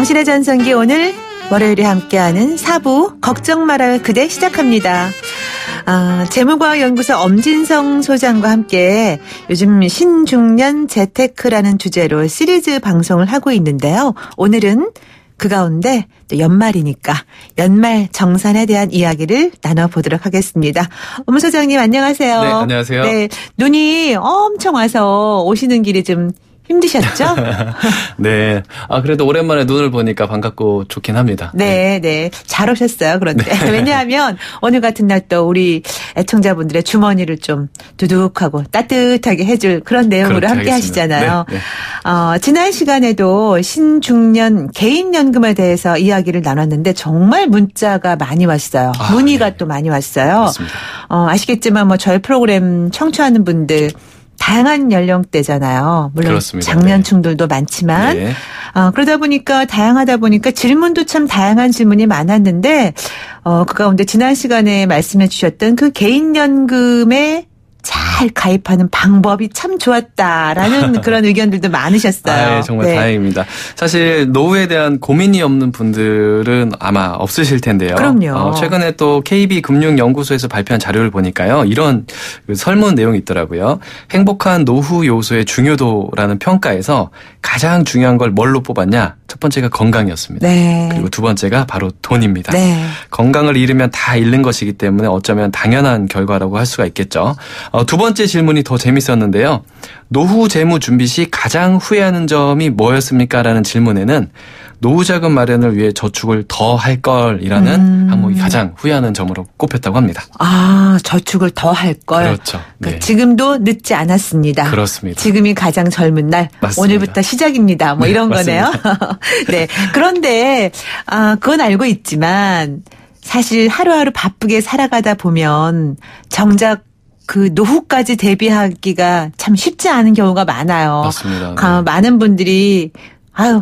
당신의 전성기 오늘 월요일에 함께하는 4부 걱정 말아요 그대 시작합니다. 재무과학연구소 엄진성 소장과 함께 요즘 신중년 재테크라는 주제로 시리즈 방송을 하고 있는데요. 오늘은 그 가운데 또 연말이니까 연말 정산에 대한 이야기를 나눠보도록 하겠습니다. 엄 소장님 안녕하세요. 네, 안녕하세요. 네, 눈이 엄청 와서 오시는 길이 좀 힘드셨죠? 네. 그래도 오랜만에 눈을 보니까 반갑고 좋긴 합니다. 네, 네. 잘 오셨어요. 그런데. 네. 왜냐하면 오늘 같은 날 또 우리 애청자분들의 주머니를 좀 두둑하고 따뜻하게 해줄 그런 내용으로 함께 하시잖아요. 네, 네. 지난 시간에도 신중년 개인연금에 대해서 이야기를 나눴는데 정말 문자가 많이 왔어요. 문의가 네. 또 많이 왔어요. 맞습니다. 아시겠지만 뭐 저희 프로그램 청취하는 분들 다양한 연령대잖아요. 물론 그렇습니다. 장년층들도 네. 많지만 네. 그러다 보니까 다양하다 보니까 질문도 참 다양한 질문이 많았는데 그 가운데 지난 시간에 말씀해 주셨던 그 개인연금에 잘 가입하는 방법이 참 좋았다라는 그런 의견들도 많으셨어요. 정말 네. 다행입니다. 사실 노후에 대한 고민이 없는 분들은 아마 없으실 텐데요. 그럼요. 최근에 또 KB금융연구소에서 발표한 자료를 보니까요. 이런 설문 내용이 있더라고요. 행복한 노후 요소의 중요도라는 평가에서 가장 중요한 걸 뭘로 뽑았냐? 첫 번째가 건강이었습니다. 네. 그리고 두 번째가 바로 돈입니다. 네. 건강을 잃으면 다 잃는 것이기 때문에 어쩌면 당연한 결과라고 할 수가 있겠죠. 두 번째 질문이 더 재밌었는데요. 노후 재무 준비 시 가장 후회하는 점이 뭐였습니까? 라는 질문에는 노후 자금 마련을 위해 저축을 더 할 걸이라는 항목이 가장 후회하는 점으로 꼽혔다고 합니다. 저축을 더 할 걸. 그렇죠. 네. 지금도 늦지 않았습니다. 그렇습니다. 지금이 가장 젊은 날. 맞습니다. 오늘부터 시작입니다. 뭐 이런 거네요. 네. 그런데 그건 알고 있지만 사실 하루하루 바쁘게 살아가다 보면 정작 그 노후까지 대비하기가 참 쉽지 않은 경우가 많아요. 맞습니다. 네. 많은 분들이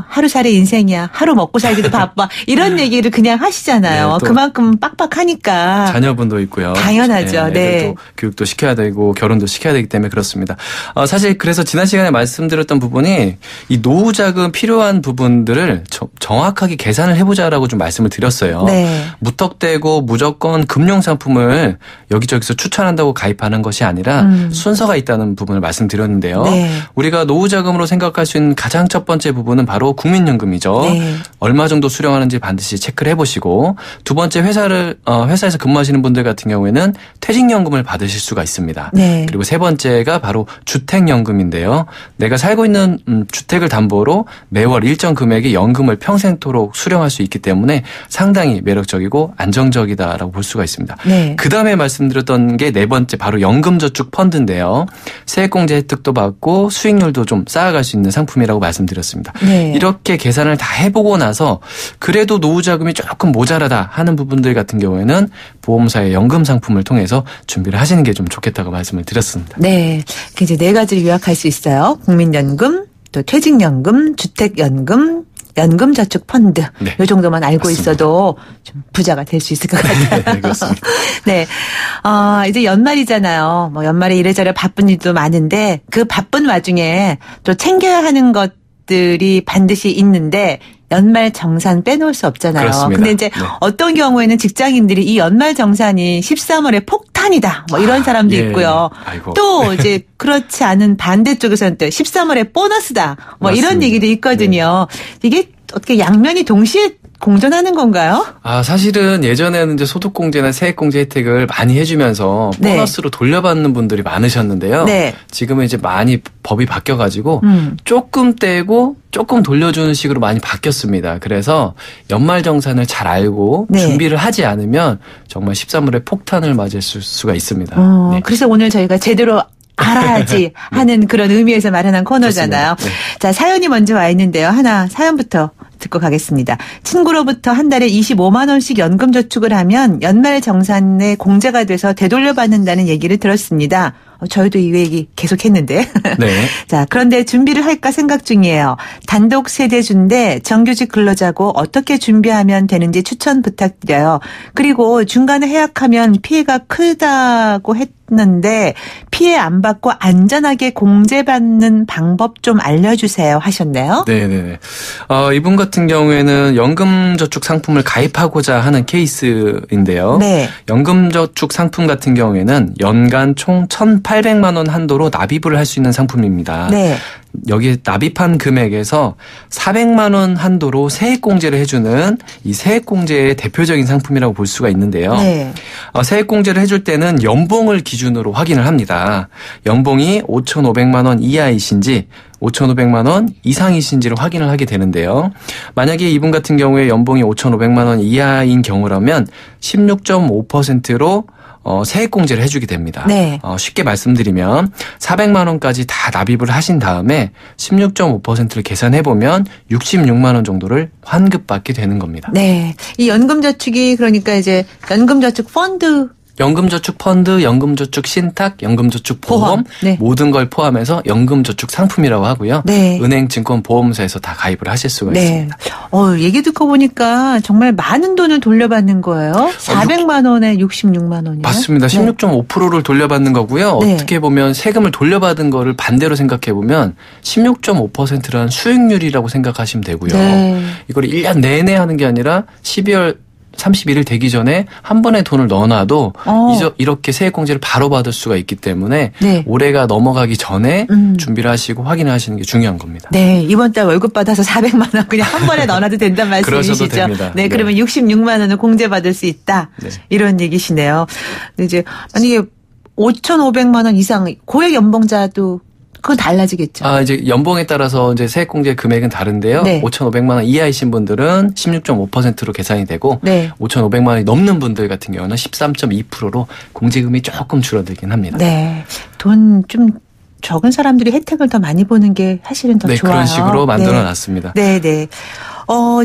하루살이 인생이야. 하루 먹고 살기도 바빠. 이런 얘기를 그냥 하시잖아요. 네, 그만큼 빡빡하니까. 자녀분도 있고요. 당연하죠. 네. 교육도 시켜야 되고 결혼도 시켜야 되기 때문에 그렇습니다. 사실 그래서 지난 시간에 말씀드렸던 부분이 이 노후 자금 필요한 부분들을 정확하게 계산을 해보자라고 좀 말씀을 드렸어요. 네. 무턱대고 무조건 금융 상품을 여기저기서 추천한다고 가입하는 것이 아니라 순서가 있다는 부분을 말씀드렸는데요. 네. 우리가 노후 자금으로 생각할 수 있는 가장 첫 번째 부분은 바로 국민연금이죠. 네. 얼마 정도 수령하는지 반드시 체크를 해보시고 두 번째 회사에서 근무하시는 분들 같은 경우에는 퇴직연금을 받으실 수가 있습니다. 네. 그리고 세 번째가 바로 주택연금인데요. 내가 살고 있는 주택을 담보로 매월 일정 금액의 연금을 평생토록 수령할 수 있기 때문에 상당히 매력적이고 안정적이다라고 볼 수가 있습니다. 네. 그 다음에 말씀드렸던 게 네 번째 바로 연금저축펀드인데요. 세액공제 혜택도 받고 수익률도 좀 쌓아갈 수 있는 상품이라고 말씀드렸습니다. 네. 이렇게 계산을 다 해보고 나서 그래도 노후 자금이 조금 모자라다 하는 부분들 같은 경우에는 보험사의 연금 상품을 통해서 준비를 하시는 게 좀 좋겠다고 말씀을 드렸습니다. 네. 이제 네 가지를 요약할 수 있어요. 국민연금, 또 퇴직연금, 주택연금, 연금저축펀드. 네. 이 정도만 알고 맞습니다. 있어도 좀 부자가 될 수 있을 것 같아요. 네, 그렇습니다. 네. 이제 연말이잖아요. 뭐 연말에 이래저래 바쁜 일도 많은데 그 바쁜 와중에 또 챙겨야 하는 것들이 반드시 있는데 연말 정산 빼놓을 수 없잖아요. 그렇습니다. 근데 이제 네. 어떤 경우에는 직장인들이 이 연말 정산이 13월에 폭탄이다. 뭐 이런 사람도 예. 있고요. 아이고. 또 이제 그렇지 않은 반대쪽에서는 또 13월에 보너스다. 뭐 맞습니다. 이런 얘기도 있거든요. 이게 어떻게 양면이 동시에 공존하는 건가요? 사실은 예전에는 이제 소득공제나 세액공제 혜택을 많이 해주면서 보너스로 돌려받는 분들이 많으셨는데요. 네. 지금은 이제 많이 법이 바뀌어가지고 조금 떼고 조금 돌려주는 식으로 많이 바뀌었습니다. 그래서 연말정산을 잘 알고 네. 준비를 하지 않으면 정말 13월에 폭탄을 맞을 수가 있습니다. 네. 그래서 오늘 저희가 제대로 알아야지 하는 그런 의미에서 마련한 코너잖아요. 네. 자, 사연이 먼저 와 있는데요. 하나 사연부터 듣고 가겠습니다. 친구로부터 한 달에 25만 원씩 연금저축을 하면 연말 정산에 공제가 돼서 되돌려받는다는 얘기를 들었습니다. 저희도 이 얘기 계속 했는데. 네. 자, 그런데 준비를 할까 생각 중이에요. 단독 세대주인데 정규직 근로자고 어떻게 준비하면 되는지 추천 부탁드려요. 그리고 중간에 해약하면 피해가 크다고 했는데 피해 안 받고 안전하게 공제받는 방법 좀 알려주세요 하셨네요. 네네네. 이분 같은 같은 경우에는 연금저축 상품을 가입하고자 하는 케이스인데요. 네. 연금저축 상품 같은 경우에는 연간 총 1,800만 원 한도로 납입을 할 수 있는 상품입니다. 네. 여기 납입한 금액에서 400만 원 한도로 세액공제를 해주는 이 세액공제의 대표적인 상품이라고 볼 수가 있는데요. 네. 세액공제를 해줄 때는 연봉을 기준으로 확인을 합니다. 연봉이 5,500만 원 이하이신지 5,500만 원 이상이신지를 확인을 하게 되는데요. 만약에 이분 같은 경우에 연봉이 5,500만 원 이하인 경우라면 16.5%로 세액공제를 해주게 됩니다. 네. 쉽게 말씀드리면 400만 원까지 다 납입을 하신 다음에 16.5%를 계산해보면 66만 원 정도를 환급받게 되는 겁니다. 네. 이 연금저축이 그러니까 이제 연금저축 펀드 연금저축 펀드, 연금저축 신탁, 연금저축 보험 네. 모든 걸 포함해서 연금저축 상품이라고 하고요. 네. 은행, 증권, 보험사에서 다 가입을 하실 수가 네. 있습니다. 얘기 듣고 보니까 정말 많은 돈을 돌려받는 거예요. 400만 원에 66만 원이요. 맞습니다. 16.5%를 돌려받는 거고요. 네. 어떻게 보면 세금을 돌려받은 거를 반대로 생각해 보면 16.5%라는 수익률이라고 생각하시면 되고요. 네. 이걸 1년 내내 하는 게 아니라 12월 31일 되기 전에 한 번에 돈을 넣어놔도 이렇게 세액공제를 바로 받을 수가 있기 때문에 네. 올해가 넘어가기 전에 준비를 하시고 확인을 하시는 게 중요한 겁니다. 네, 이번 달 월급 받아서 400만 원 그냥 한 번에 넣어놔도 된다는 말씀이시죠? 그러셔도 됩니다. 네, 그러면 66만 원을 공제받을 수 있다. 네. 이런 얘기시네요. 근데 이제 만약에 5,500만 원 이상 고액 연봉자도 그건 달라지겠죠. 이제 연봉에 따라서 이제 세액공제 금액은 다른데요. 네. 5,500만 원 이하이신 분들은 16.5%로 계산이 되고 네. 5,500만 원이 넘는 분들 같은 경우는 13.2%로 공제금이 조금 줄어들긴 합니다. 네. 돈 좀 적은 사람들이 혜택을 더 많이 보는 게 사실은 더 네, 좋아요. 그런 식으로 만들어 놨습니다. 네, 네.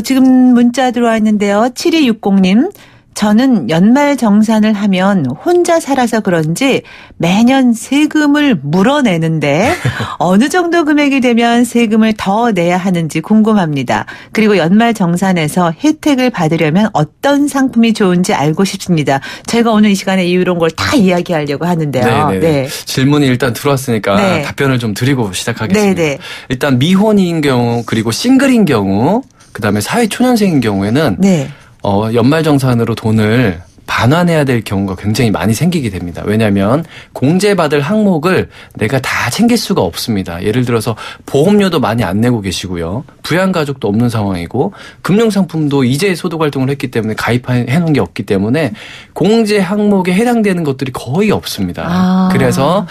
지금 문자 들어와 있는데요. 7260님. 저는 연말정산을 하면 혼자 살아서 그런지 매년 세금을 물어내는데 어느 정도 금액이 되면 세금을 더 내야 하는지 궁금합니다. 그리고 연말정산에서 혜택을 받으려면 어떤 상품이 좋은지 알고 싶습니다. 제가 오늘 이 시간에 이런 걸 다 이야기하려고 하는데요. 네네. 네. 질문이 일단 들어왔으니까 네. 답변을 좀 드리고 시작하겠습니다. 네네. 일단 미혼인 경우 그리고 싱글인 경우 그다음에 사회초년생인 경우에는 네. 연말정산으로 돈을 반환해야 될 경우가 굉장히 많이 생기게 됩니다. 왜냐하면 공제받을 항목을 내가 다 챙길 수가 없습니다. 예를 들어서 보험료도 많이 안 내고 계시고요. 부양가족도 없는 상황이고 금융상품도 이제 소득활동을 했기 때문에 가입해 놓은 게 없기 때문에 공제 항목에 해당되는 것들이 거의 없습니다. 그래서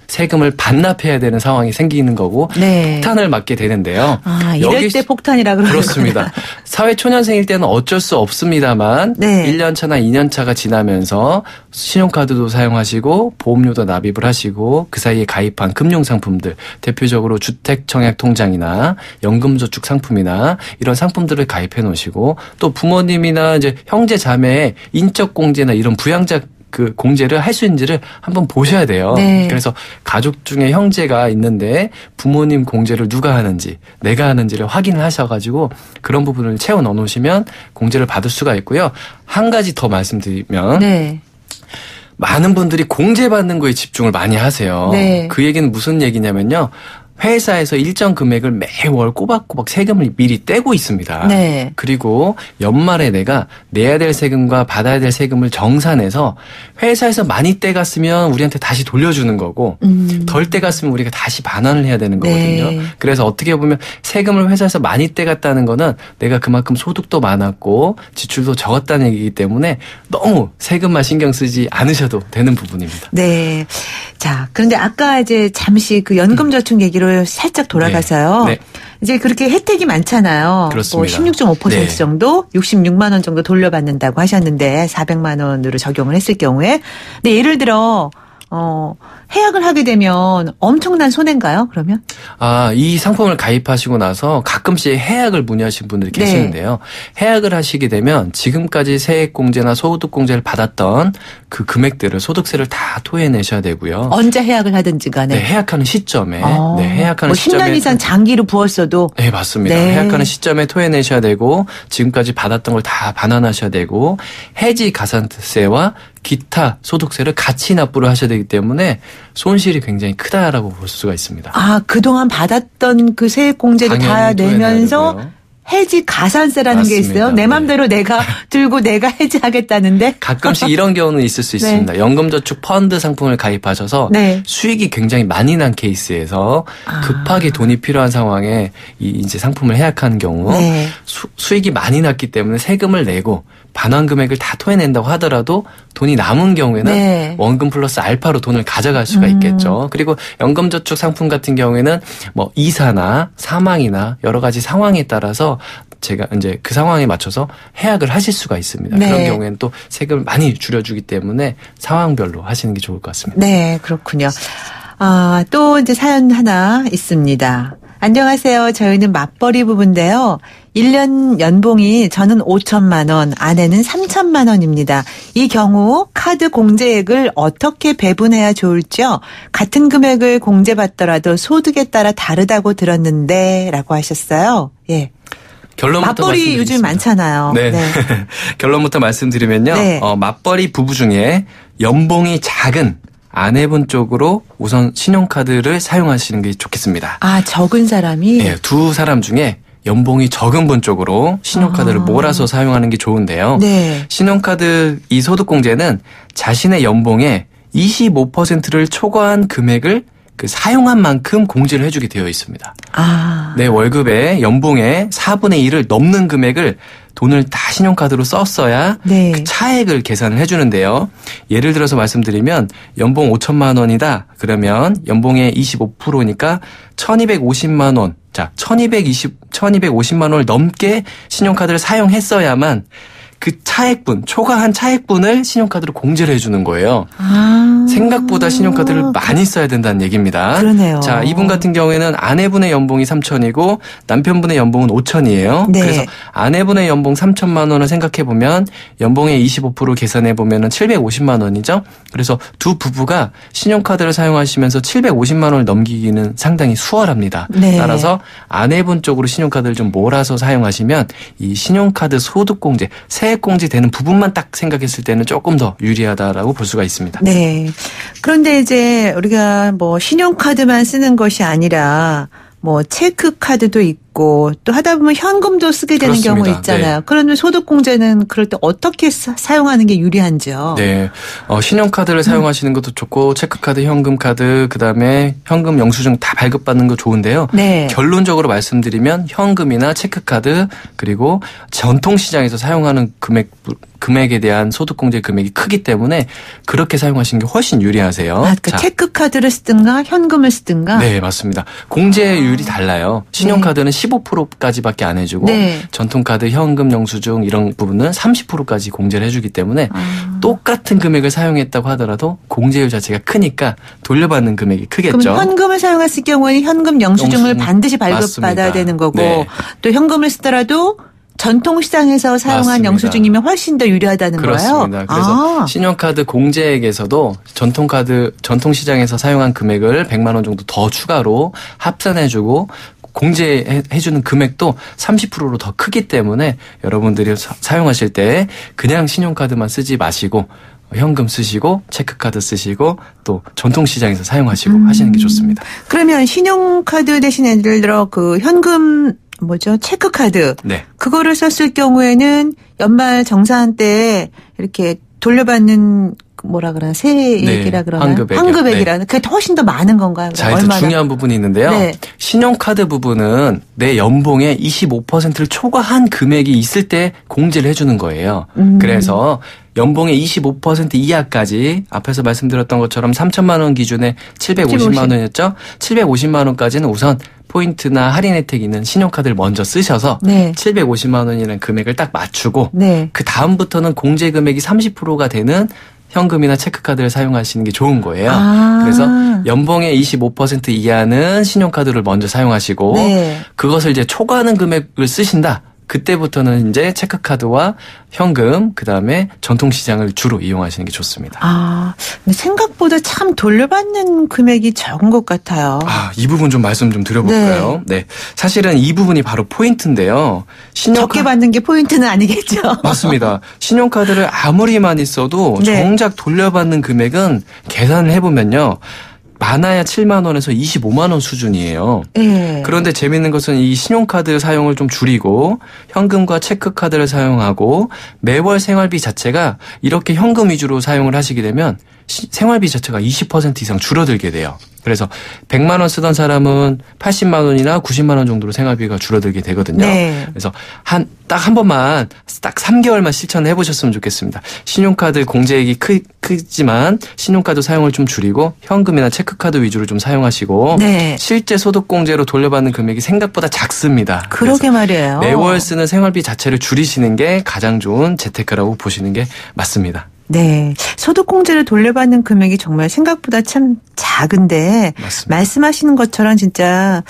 세금을 반납해야 되는 상황이 생기는 거고 네. 폭탄을 맞게 되는데요. 이럴 때 폭탄이라 그러는 그렇습니다. 사회초년생일 때는 어쩔 수 없습니다만 네. 1년차나 2년차가 지나면서 신용카드도 사용하시고 보험료도 납입을 하시고 그 사이에 가입한 금융상품들 대표적으로 주택청약통장이나 연금저축 상품이나 이런 상품들을 가입해 놓으시고 또 부모님이나 이제 형제 자매의 인적 공제나 이런 부양자 그 공제를 할 수 있는지를 한번 보셔야 돼요. 네. 그래서 가족 중에 형제가 있는데 부모님 공제를 누가 하는지 내가 하는지를 확인을 하셔가지고 그런 부분을 채워 넣어 놓으시면 공제를 받을 수가 있고요. 한 가지 더 말씀드리면 네. 많은 분들이 공제받는 거에 집중을 많이 하세요. 네. 그 얘기는 무슨 얘기냐면요. 회사에서 일정 금액을 매월 꼬박꼬박 세금을 미리 떼고 있습니다. 네. 그리고 연말에 내가 내야 될 세금과 받아야 될 세금을 정산해서 회사에서 많이 떼갔으면 우리한테 다시 돌려주는 거고 덜 떼갔으면 우리가 다시 반환을 해야 되는 거거든요. 네. 그래서 어떻게 보면 세금을 회사에서 많이 떼갔다는 거는 내가 그만큼 소득도 많았고 지출도 적었다는 얘기이기 때문에 너무 세금만 신경 쓰지 않으셔도 되는 부분입니다. 네. 자, 그런데 아까 이제 잠시 그 연금저축 얘기로 살짝 돌아가서요. 네. 네. 이제 그렇게 혜택이 많잖아요. 그렇습니다. 뭐 16.5% 네. 정도, 66만 원 정도 돌려받는다고 하셨는데 400만 원으로 적용을 했을 경우에. 근데 예를 들어 해약을 하게 되면 엄청난 손해인가요? 그러면? 이 상품을 가입하시고 나서 가끔씩 해약을 문의하신 분들이 계시는데요. 해약을 하시게 되면 지금까지 세액공제나 소득공제를 받았던 그 금액들을 소득세를 다 토해내셔야 되고요. 언제 해약을 하든지 간에. 네, 해약하는 시점에. 네, 해약하는 뭐 시점에. 10년 이상 장기로 부었어도. 네, 맞습니다. 네. 해약하는 시점에 토해내셔야 되고 지금까지 받았던 걸 다 반환하셔야 되고 해지 가산세와 기타 소득세를 같이 납부를 하셔야 되기 때문에 손실이 굉장히 크다라고 볼 수가 있습니다. 그동안 받았던 그 세액공제를 다 당연히 토해내야 내면서 되고요. 해지 가산세라는 게 맞습니다. 있어요. 내 맘대로 내가 들고 내가 해지하겠다는데. 가끔씩 이런 경우는 있을 수 있습니다. 네. 연금저축 펀드 상품을 가입하셔서 네. 수익이 굉장히 많이 난 케이스에서 급하게 돈이 필요한 상황에 이제 상품을 해약하는 경우 네. 수익이 많이 났기 때문에 세금을 내고 반환 금액을 다 토해낸다고 하더라도 돈이 남은 경우에는 네. 원금 플러스 알파로 돈을 가져갈 수가 있겠죠. 그리고 연금저축 상품 같은 경우에는 뭐 이사나 사망이나 여러 가지 상황에 따라서 제가 이제 그 상황에 맞춰서 해약을 하실 수가 있습니다. 네. 그런 경우에는 또 세금을 많이 줄여주기 때문에 상황별로 하시는 게 좋을 것 같습니다. 네, 그렇군요. 또 이제 사연 하나 있습니다. 안녕하세요. 저희는 맞벌이 부부인데요. 1년 연봉이 저는 5천만 원, 아내는 3천만 원입니다. 이 경우 카드 공제액을 어떻게 배분해야 좋을지요? 같은 금액을 공제받더라도 소득에 따라 다르다고 들었는데 라고 하셨어요. 예. 결론부터 맞벌이 요즘 많잖아요. 네. 네. 결론부터 말씀드리면요. 네. 맞벌이 부부 중에 연봉이 작은 아내분 쪽으로 우선 신용카드를 사용하시는 게 좋겠습니다. 적은 사람이? 네, 두 사람 중에 연봉이 적은 분 쪽으로 신용카드를 몰아서 사용하는 게 좋은데요. 네. 신용카드 이 소득공제는 자신의 연봉의 25%를 초과한 금액을 그 사용한 만큼 공제를 해주게 되어 있습니다. 내 월급의 연봉의 4분의 1을 넘는 금액을 돈을 다 신용카드로 썼어야 네. 그 차액을 계산을 해주는데요. 예를 들어서 말씀드리면 연봉 5천만 원이다. 그러면 연봉의 25%니까 1250만 원. 자, 1250만 원을 넘게 신용카드를 사용했어야만 그 차액분, 초과한 차액분을 신용카드로 공제를 해주는 거예요. 생각보다 신용카드를 많이 써야 된다는 얘기입니다. 그러네요. 자, 이분 같은 경우에는 아내분의 연봉이 3천이고 남편분의 연봉은 5천이에요. 네. 그래서 아내분의 연봉 3천만 원을 생각해보면 연봉의 25% 계산해보면 750만 원이죠. 그래서 두 부부가 신용카드를 사용하시면서 750만 원을 넘기기는 상당히 수월합니다. 네. 따라서 아내분 쪽으로 신용카드를 좀 몰아서 사용하시면 이 신용카드 소득공제, 세액공제 되는 부분만 딱 생각했을 때는 조금 더 유리하다라고 볼 수가 있습니다. 네. 그런데 이제 우리가 뭐 신용카드만 쓰는 것이 아니라 뭐 체크카드도 있고 또 하다 보면 현금도 쓰게 되는 그렇습니다. 경우 있잖아요. 네. 그러면 소득공제는 그럴 때 어떻게 사용하는 게 유리한지요? 네. 신용카드를 사용하시는 것도 좋고 체크카드, 현금카드, 그다음에 현금 영수증 다 발급받는 거 좋은데요. 네. 결론적으로 말씀드리면 현금이나 체크카드 그리고 전통시장에서 사용하는 금액에 대한 소득공제 금액이 크기 때문에 그렇게 사용하시는 게 훨씬 유리하세요. 그러니까 자. 체크카드를 쓰든가 현금을 쓰든가. 네, 맞습니다. 공제율이 달라요. 신용카드는 15%까지밖에 안 해주고 네. 전통카드, 현금, 영수증 이런 부분은 30%까지 공제를 해주기 때문에 똑같은 금액을 사용했다고 하더라도 공제율 자체가 크니까 돌려받는 금액이 크겠죠. 그럼 현금을 사용했을 경우에는 현금 영수증을 영수증. 반드시 발급받아야 맞습니다. 되는 거고 네. 또 현금을 쓰더라도 전통시장에서 사용한 맞습니다. 영수증이면 훨씬 더 유리하다는 그렇습니다. 거예요? 그래서 신용카드 공제액에서도 전통시장에서 사용한 금액을 100만 원 정도 더 추가로 합산해주고 공제해주는 금액도 30%로 더 크기 때문에 여러분들이 사용하실 때 그냥 신용카드만 쓰지 마시고 현금 쓰시고 체크카드 쓰시고 또 전통시장에서 사용하시고 하시는 게 좋습니다. 그러면 신용카드 대신 예를 들어 그 현금 체크카드. 네. 그거를 썼을 경우에는 연말 정산 때 이렇게 돌려받는 세액이라 그러나 환급액이라는 그게 훨씬 더 많은 건가요? 자, 이제 중요한 부분이 있는데요. 네. 신용카드 부분은 내 연봉의 25%를 초과한 금액이 있을 때 공제를 해주는 거예요. 그래서 연봉의 25% 이하까지 앞에서 말씀드렸던 것처럼 3천만 원 기준에 750만 원이었죠. 750만 원까지는 우선 포인트나 할인 혜택이 있는 신용카드를 먼저 쓰셔서 네. 750만 원이라는 금액을 딱 맞추고 네. 그 다음부터는 공제 금액이 30%가 되는 현금이나 체크카드를 사용하시는 게 좋은 거예요. 그래서 연봉의 25% 이하는 신용카드를 먼저 사용하시고 네. 그것을 이제 초과하는 금액을 쓰신다. 그때부터는 이제 체크카드와 현금, 그다음에 전통시장을 주로 이용하시는 게 좋습니다. 근데 생각보다 참 돌려받는 금액이 적은 것 같아요. 이 부분 좀 말씀 좀 드려볼까요? 네. 사실은 이 부분이 바로 포인트인데요. 적게 받는 게 포인트는 아니겠죠? 맞습니다. 신용카드를 아무리 많이 써도 네. 정작 돌려받는 금액은 계산을 해보면요. 많아야 7만 원에서 25만 원 수준이에요. 네. 그런데 재미있는 것은 이 신용카드 사용을 좀 줄이고 현금과 체크카드를 사용하고 매월 생활비 자체가 이렇게 현금 위주로 사용을 하시게 되면 생활비 자체가 20% 이상 줄어들게 돼요. 그래서 100만 원 쓰던 사람은 80만 원이나 90만 원 정도로 생활비가 줄어들게 되거든요. 네. 그래서 딱 한 번만 딱 3개월만 실천을 해보셨으면 좋겠습니다. 신용카드 공제액이 크지만 신용카드 사용을 좀 줄이고 현금이나 체크카드 위주로 좀 사용하시고 네. 실제 소득공제로 돌려받는 금액이 생각보다 작습니다. 그러게 말이에요. 매월 쓰는 생활비 자체를 줄이시는 게 가장 좋은 재테크라고 보시는 게 맞습니다. 네. 소득공제를 돌려받는 금액이 정말 생각보다 참 작은데 맞습니다. 말씀하시는 것처럼 진짜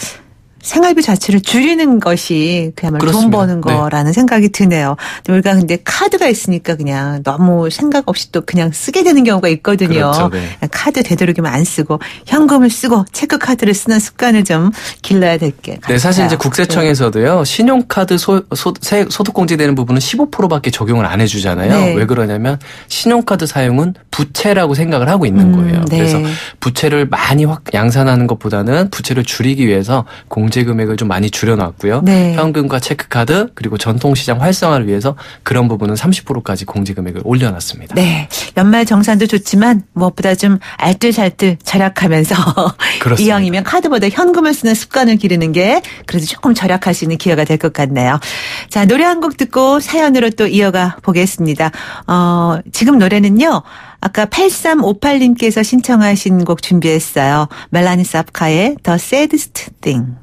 생활비 자체를 줄이는 것이 그야말로 그렇습니다. 돈 버는 거라는 생각이 드네요. 우리가 근데 카드가 있으니까 그냥 너무 생각 없이 또 그냥 쓰게 되는 경우가 있거든요. 그렇죠. 네. 카드 되도록이면 안 쓰고 현금을 쓰고 체크카드를 쓰는 습관을 좀 길러야 될 게 같아요. 네, 사실 이제 국세청에서도요, 신용카드 소득공제 되는 부분은 15%밖에 적용을 안 해주잖아요. 네. 왜 그러냐면 신용카드 사용은 부채라고 생각을 하고 있는 거예요. 네. 그래서 부채를 많이 양산하는 것보다는 부채를 줄이기 위해서 공제 금액을 좀 많이 줄여놨고요. 네. 현금과 체크카드 그리고 전통시장 활성화를 위해서 그런 부분은 30%까지 공제 금액을 올려놨습니다. 네. 연말 정산도 좋지만 무엇보다 좀 알뜰살뜰 절약하면서 그렇습니다. 이왕이면 카드보다 현금을 쓰는 습관을 기르는 게 그래도 조금 절약할 수 있는 기회가 될 것 같네요. 자, 노래 한 곡 듣고 사연으로 또 이어가 보겠습니다. 지금 노래는요. 아까 8358님께서 신청하신 곡 준비했어요. 멜라니 사프카의 The Saddest Thing.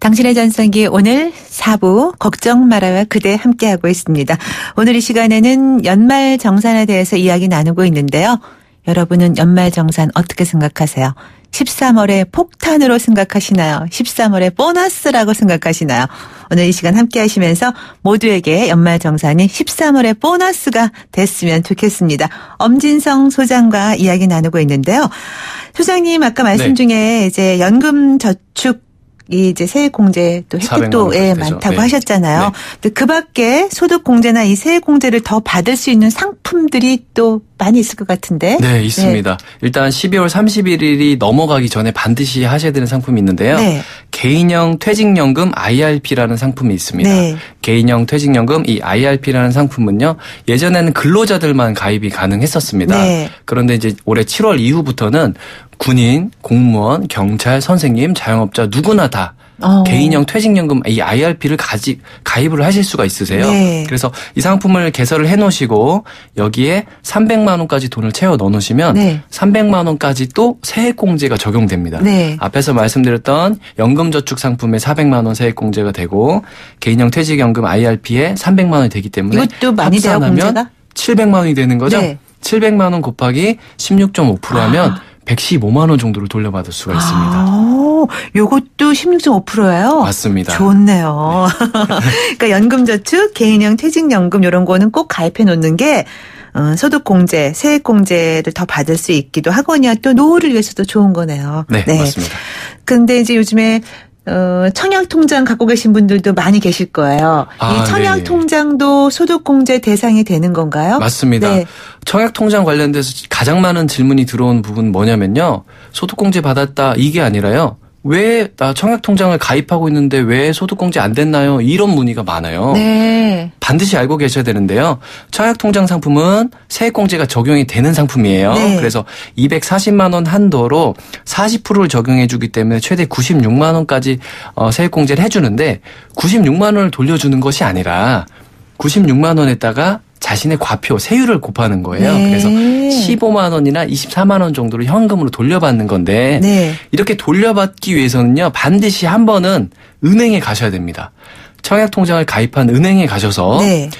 당신의 전성기 오늘 4부 걱정 말아요 그대 함께하고 있습니다. 오늘 이 시간에는 연말정산에 대해서 이야기 나누고 있는데요. 여러분은 연말정산 어떻게 생각하세요? 13월의 폭탄으로 생각하시나요? 13월의 보너스라고 생각하시나요? 오늘 이 시간 함께 하시면서 모두에게 연말정산이 13월의 보너스가 됐으면 좋겠습니다. 엄진성 소장과 이야기 나누고 있는데요. 소장님 아까 말씀 중에 이제 연금 저축 이 이제 세액공제 또 혜택도 많다고 하셨잖아요. 네. 근데 그 밖에 소득공제나 이 세액공제를 더 받을 수 있는 상품들이 또 많이 있을 것 같은데. 네, 있습니다. 네. 일단 12월 31일이 넘어가기 전에 반드시 하셔야 되는 상품이 있는데요. 네. 개인형 퇴직연금 IRP라는 상품이 있습니다. 네. 개인형 퇴직연금 이 IRP라는 상품은요. 예전에는 근로자들만 가입이 가능했었습니다. 네. 그런데 이제 올해 7월 이후부터는 군인, 공무원, 경찰, 선생님, 자영업자 누구나 다 개인형 퇴직연금 이 IRP를 가입을 하실 수가 있으세요. 네. 그래서 이 상품을 개설을 해놓으시고 여기에 300만 원까지 돈을 채워 넣으시면 네. 300만 원까지 또 세액공제가 적용됩니다. 네. 앞에서 말씀드렸던 연금저축 상품에 400만 원 세액공제가 되고 개인형 퇴직연금 IRP에 300만 원이 되기 때문에 이것도 많이 돼요, 공제가? 700만 원이 되는 거죠. 네. 700만 원 곱하기 16.5% 하면 115만 원 정도를 돌려받을 수가 있습니다. 요것도 16.5%예요? 맞습니다. 좋네요. 그러니까 연금저축, 개인형 퇴직연금 이런 거는 꼭 가입해 놓는 게 소득공제, 세액공제를 더 받을 수 있기도 하거니와 또 노후를 위해서도 좋은 거네요. 네, 맞습니다. 근데 이제 요즘에 청약통장 갖고 계신 분들도 많이 계실 거예요. 이 청약통장도 소득공제 대상이 되는 건가요? 맞습니다. 네. 청약통장 관련돼서 가장 많은 질문이 들어온 부분 뭐냐면요. 소득공제 받았다 이게 아니라요. 왜 나 청약통장을 가입하고 있는데 왜 소득공제 안 됐나요? 이런 문의가 많아요. 네. 반드시 알고 계셔야 되는데요. 청약통장 상품은 세액공제가 적용이 되는 상품이에요. 네. 그래서 240만 원 한도로 40%를 적용해 주기 때문에 최대 96만 원까지 세액공제를 해주는데 96만 원을 돌려주는 것이 아니라 96만 원에다가 자신의 과표, 세율을 곱하는 거예요. 네. 그래서 15만 원이나 24만 원 정도를 현금으로 돌려받는 건데 네. 이렇게 돌려받기 위해서는요. 반드시 한 번은 은행에 가셔야 됩니다. 청약통장을 가입한 은행에 가셔서 네.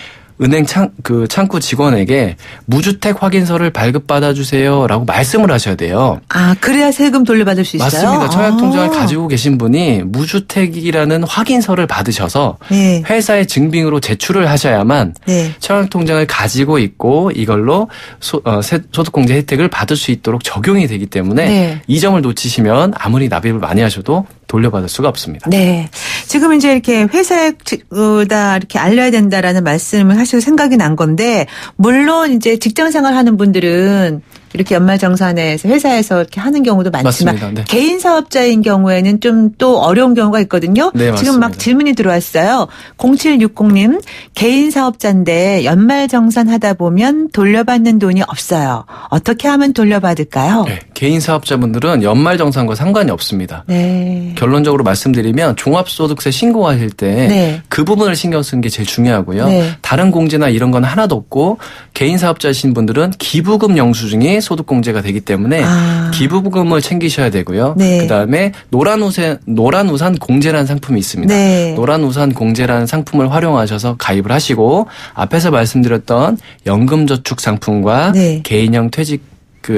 은행 창구 직원에게 무주택 확인서를 발급받아 주세요라고 말씀을 하셔야 돼요. 아, 그래야 세금 돌려받을 수 있어요? 맞습니다. 청약통장을 가지고 계신 분이 무주택이라는 확인서를 받으셔서 네. 회사의 증빙으로 제출을 하셔야만 네. 청약통장을 가지고 있고 이걸로 소득공제 혜택을 받을 수 있도록 적용이 되기 때문에 네. 이 점을 놓치시면 아무리 납입을 많이 하셔도 돌려받을 수가 없습니다. 네. 지금 이제 이렇게 회사에다 이렇게 알려야 된다라는 말씀을 하셔서 생각이 난 건데, 물론 이제 직장 생활 하는 분들은 이렇게 연말정산에서 회사에서 이렇게 하는 경우도 많지만 맞습니다. 네. 개인 사업자인 경우에는 좀 또 어려운 경우가 있거든요. 네, 지금 막 맞습니다. 질문이 들어왔어요. 0760님 개인 사업자인데 연말정산 하다 보면 돌려받는 돈이 없어요. 어떻게 하면 돌려받을까요? 네, 개인 사업자분들은 연말정산과 상관이 없습니다. 네. 결론적으로 말씀드리면 종합소득세 신고하실 때 네. 그 부분을 신경 쓰는 게 제일 중요하고요. 네. 다른 공제나 이런 건 하나도 없고 개인 사업자이신 분들은 기부금 영수증이 소득공제가 되기 때문에 기부금을 챙기셔야 되고요. 네. 그다음에 노란우산 공제라는 상품이 있습니다. 네. 노란우산 공제라는 상품을 활용하셔서 가입을 하시고 앞에서 말씀드렸던 연금저축 상품과 네. 개인형 퇴직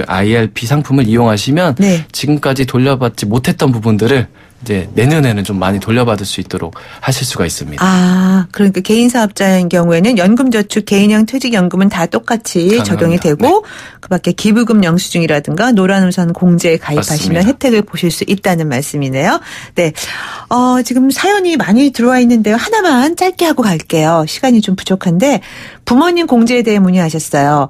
IRP 상품을 이용하시면 네. 지금까지 돌려받지 못했던 부분들을 이제 내년에는 좀 많이 돌려받을 수 있도록 하실 수가 있습니다. 그러니까 개인 사업자인 경우에는 연금저축, 개인형 퇴직연금은 다 똑같이 가능합니다. 적용이 되고 그밖에 기부금 영수증이라든가 노란우산 공제에 가입하시면 맞습니다. 혜택을 보실 수 있다는 말씀이네요. 네, 지금 사연이 많이 들어와 있는데요. 하나만 짧게 하고 갈게요. 시간이 좀 부족한데 부모님 공제에 대해 문의하셨어요.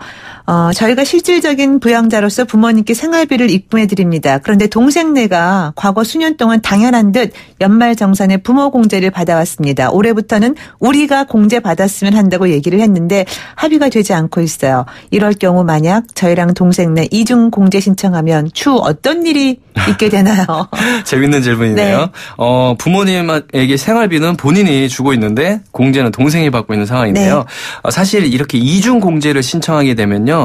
저희가 실질적인 부양자로서 부모님께 생활비를 입금해 드립니다. 그런데 동생네가 과거 수년 동안 당연한 듯 연말정산에 부모 공제를 받아왔습니다. 올해부터는 우리가 공제 받았으면 한다고 얘기를 했는데 합의가 되지 않고 있어요. 이럴 경우 만약 저희랑 동생네 이중 공제 신청하면 추후 어떤 일이 있게 되나요? 재밌는 질문이네요. 네. 부모님에게 생활비는 본인이 주고 있는데 공제는 동생이 받고 있는 상황인데요. 네. 사실 이렇게 이중 공제를 신청하게 되면요.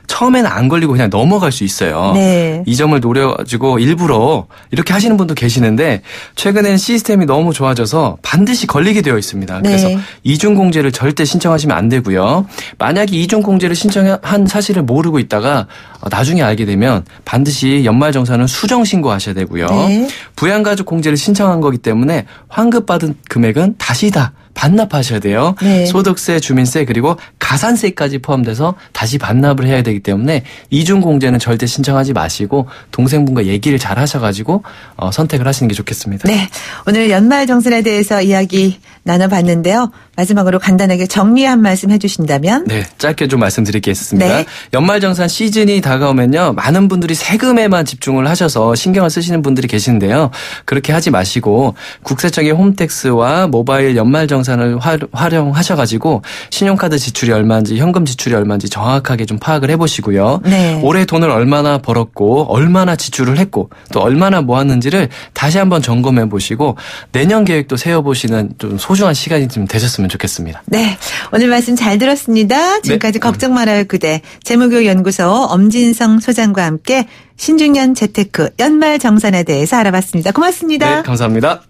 처음에는 안 걸리고 그냥 넘어갈 수 있어요. 네. 이 점을 노려가지고 일부러 이렇게 하시는 분도 계시는데 최근에는 시스템이 너무 좋아져서 반드시 걸리게 되어 있습니다. 네. 그래서 이중공제를 절대 신청하시면 안 되고요. 만약에 이중공제를 신청한 사실을 모르고 있다가 나중에 알게 되면 반드시 연말정산은 수정신고하셔야 되고요. 네. 부양가족 공제를 신청한 거기 때문에 환급받은 금액은 다시 다 반납하셔야 돼요. 네. 소득세, 주민세 그리고 가산세까지 포함돼서 다시 반납을 해야 되기 때문에 이중공제는 절대 신청하지 마시고 동생분과 얘기를 잘 하셔가지고 선택을 하시는 게 좋겠습니다. 네, 오늘 연말정산에 대해서 이야기 나눠봤는데요. 마지막으로 간단하게 정리 한 말씀 해주신다면? 네, 짧게 좀 말씀드리겠습니다. 네. 연말정산 시즌이 다가오면요. 많은 분들이 세금에만 집중을 하셔서 신경을 쓰시는 분들이 계시는데요. 그렇게 하지 마시고 국세청의 홈택스와 모바일 연말정산을 활용하셔가지고 신용카드 지출이 얼마인지 현금 지출이 얼마인지 정확하게 좀 파악을 해보시고요. 네. 올해 돈을 얼마나 벌었고 얼마나 지출을 했고 또 얼마나 모았는지를 다시 한번 점검해 보시고 내년 계획도 세워보시는 좀 소중한 시간이 좀 되셨으면 좋겠습니다. 네, 오늘 말씀 잘 들었습니다. 지금까지 걱정 말아요 그대 재무교육연구소 엄진성 소장과 함께 신중년 재테크 연말정산에 대해서 알아봤습니다. 고맙습니다. 네, 감사합니다.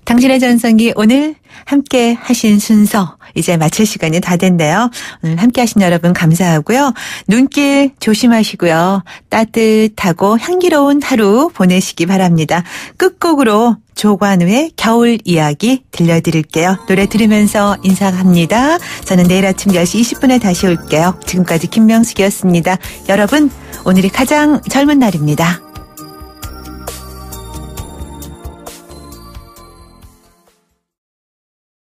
당신의 전성기 오늘 함께 하신 순서 이제 마칠 시간이 다 됐네요. 오늘 함께 하신 여러분 감사하고요. 눈길 조심하시고요. 따뜻하고 향기로운 하루 보내시기 바랍니다. 끝곡으로 조관우의 겨울 이야기 들려드릴게요. 노래 들으면서 인사합니다. 저는 내일 아침 10시 20분에 다시 올게요. 지금까지 김명숙이었습니다. 여러분 오늘이 가장 젊은 날입니다.